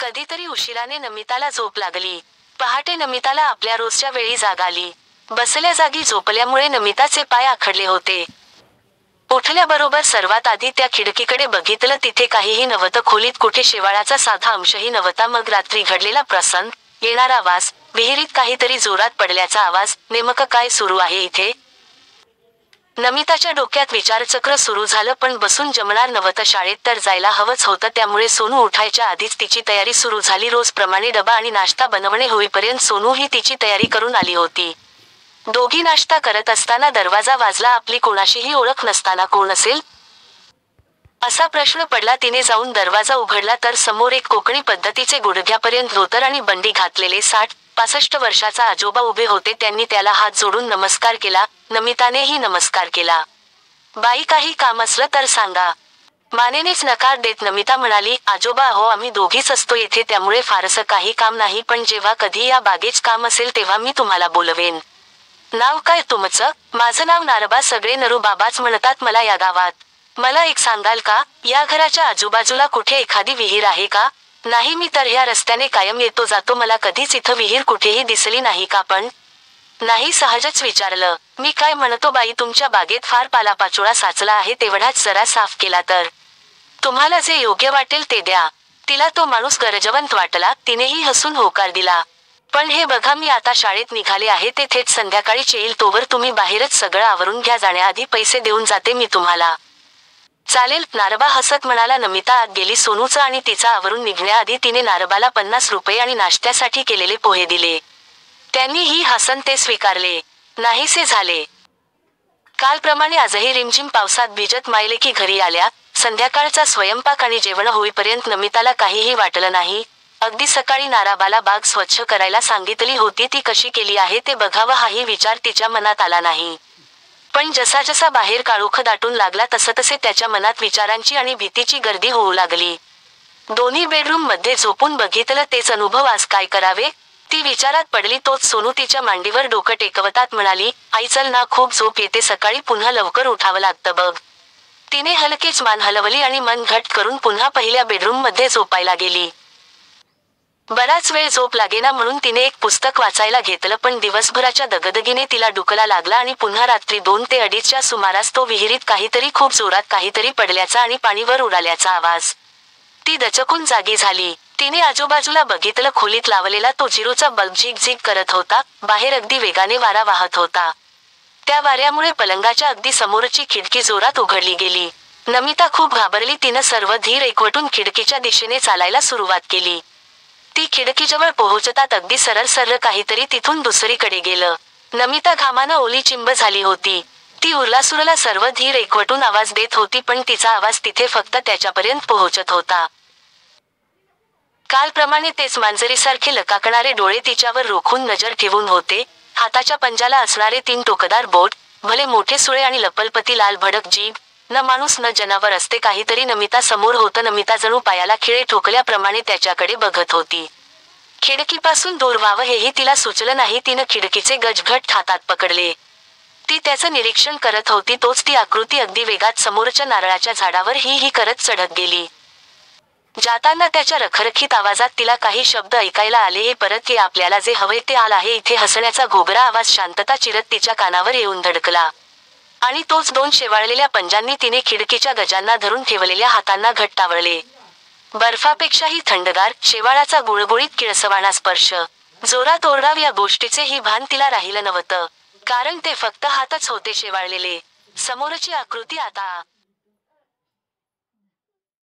कधीतरी उशिराने नमिताला झोप लागली. पहाटे नमिताला आपल्या रोजच्या वेळी जाग आली. बसल्या जागी झोपल्यामुळे नमिताचे पाय आखडले होते. उठल्याबरोबर सर्वात आधी त्या खिडकीकडे बघितलं. तिथे काहीही नव्हतं. खोलीत कुठे शेवाळाचा साधा अंशही नव्हता. मग रात्री घडलेला प्रसंग, येणारा वास, विहिरीत काहीतरी जोरात पडल्याचा आवाज, नेमकं काय सुरू आहे इथे? नमिताच्या डोक्यात विचारचक्र सुरू झालं. पण बसून जमणार नव्हतं. शाळेत तर जायला हवंच होतं. त्यामुळे सोनू उठायच्या आधीच तिची तयारी सुरू झाली. रोजप्रमाणे डबा आणि नाश्ता बनवणे होईपर्यंत सोनू ही तिची तयारी करून आली होती. दोघी नाश्ता करत असताना दरवाजा वाजला. आपली कोणाशीही ओळख नसताना कोण असेल असा प्रश्न पडला. तिने जाऊन दरवाजा उघडला तर समोर एक कोकणी पद्धतीचे गुडघ्यापर्यंत धोतर आणि बंडी घातलेले 60-65 वर्षाचा आजोबा उभे होते. त्यांनी त्याला हात जोडून नमस्कार केला. नमितानेही नमस्कार केला. बाई, काही काम असलं तर सांगा. मानेनेच नकार देत नमिता म्हणाली, आजोबा अहो, आम्ही दोघीच असतो येथे, त्यामुळे फारसं काही काम नाही. पण जेव्हा कधी या बागेच काम असेल तेव्हा मी तुम्हाला बोलवेन. नाव काय तुमचं? माझं नाव नारबा. सगळे नरू बाबाच म्हणतात मला या गावात. मला एक सांगाल का, या घराच्या आजूबाजूला कुठे एखादी विहीर आहे का? नाही, मी तर ह्या रस्त्याने कायम येतो जातो. मला कधीच इथं विहीर कुठेही दिसली नाही का? पण नाही, सहजच विचारलं. मी काय म्हणतो बाई, तुमच्या बागेत फार पालापाचोळा साचला आहे. तेवढाच जरा साफ केला तर. तुम्हाला जे योग्य वाटेल ते द्या. तिला तो माणूस गरजवंत वाटला. तिनेही हसून होकार दिला. पण हे बघा, मी आता शाळेत निघाले आहे. ते थेट संध्याकाळीच येईल. तोवर तुम्ही बाहेरच सगळं आवरून घ्या. जाण्याआधी पैसे देऊन जाते मी तुम्हाला. चालेल, नारबा हसत म्हणाला. नमिता आत गेली. सोनूचं आणि तिचा आवरून निघण्याआधी तिने नारबाला 50 रुपये आणि नाश्त्यासाठी केलेले पोहे दिले. त्यांनीही हसन ते स्वीकारले. नाहीसे झाले. कालप्रमाणे आजही रिमझिम पावसात भिजत मायलेकी घरी आल्या. संध्याकाळचा स्वयंपाक आणि जेवण होईपर्यंत नमिताला काहीही वाटलं नाही. अगदी सकाळी नाराबाला बाग स्वच्छ करायला सांगितली होती. ती कशी केली आहे ते बघावं हाही विचार तिच्या मनात आला नाही. पण जसा जसा बाहेर काळोख दाटून लागला तसतसे त्याच्या मनात विचारांची आणि भीतीची गर्दी होऊ लागली. दोन्ही बेडरूम मध्ये झोपून बघितलं तेच अनुभव. आज काय करावे? ती विचारात पडली. तोच सोनू तिच्या मांडीवर डोकं टेकवतात म्हणाली, आई चल ना, खूप झोप येते. सकाळी पुन्हा लवकर उठावं लागतं बघ. तिने हलकेच मान हलवली आणि मन घट्ट करून पुन्हा पहिल्या बेडरूम मध्ये झोपायला गेली. बराच वेळ झोप लागेना म्हणून तिने एक पुस्तक वाचायला घेतलं. पण दिवसभराच्या दगदगीने तिला डुकला लागला आणि पुन्हा रात्री 2 ते 2:30च्या सुमारास तो विहिरीत काहीतरी खूप जोरात काहीतरी पडल्याचा आणि पाणीवर उडाल्याचा आवाज. ती दचकून जागी झाली. तिने आजूबाजूला बघितलं. खोलीत लावलेला तो जिरोचा बल्ब झिग-झिग करत होता. बाहेर अगदी वेगाने वारा वाहत होता. त्या वाऱ्यामुळे पलंगाच्या अगदी समोरची खिडकी जोरात उघडली गेली. नमिता खूप घाबरली. तिनं सर्व धीर एकवटून खिडकीच्या दिशेने चालायला सुरुवात केली. ती खिडकीजवळ पोहोचतात अगदी सरळ काहीतरी तिथून दुसरीकडे गेलं. नमिता घामानं ओली चिंब झाली होती. ती उरलासुरला सर्व धीर एकवटून आवाज देत होती. पण तिचा आवाज तिथे फक्त त्याच्यापर्यंत पोहोचत होता. कालप्रमाणे तेच मांजरीसारखे लकाकणारे डोळे तिच्यावर रोखून नजर ठेवून होते. हाताच्या पंजाला असणारे 3 टोकदार बोट, भले मोठे सुळे आणि लपलपती लाल भडक जीभ. न माणूस न जनावर असते काहीतरी नमिता समोर होतं. नमिता जणू पायाला खिळे ठोकल्याप्रमाणे त्याच्याकडे बघत होती. खिडकीपासून दूर व्हावं हेही तिला सुचलं नाही. तिनं खिडकीचे गजघट हातात पकडले. ती त्याचं निरीक्षण करत होती. तोच ती आकृती अगदी वेगात समोरच्या नारळाच्या झाडावर ही करत चढत गेली. जाताना त्याच्या रखरखीत आवाजात तिला काही शब्द ऐकायला आले. हे परत ये, आपल्याला जे हवंय ते आल आहे इथे. हसण्याचा घोगरा आवाज शांतता चिरत तिच्या कानावर येऊन धडकला. आणि तोच 2 शेवाळलेल्या पंजांनी तिने खिडकीच्या गजांना धरून ठेवलेल्या हातांना घट्ट आवळले. बर्फापेक्षाही थंडगार, शेवाळाचा गुळगुळीत किळसवाणा स्पर्श. जोरात ओरडाव या गोष्टीचे ही भान तिला राहिलं नव्हतं. कारण ते फक्त हातच होते शेवाळलेले. समोरची आकृती आता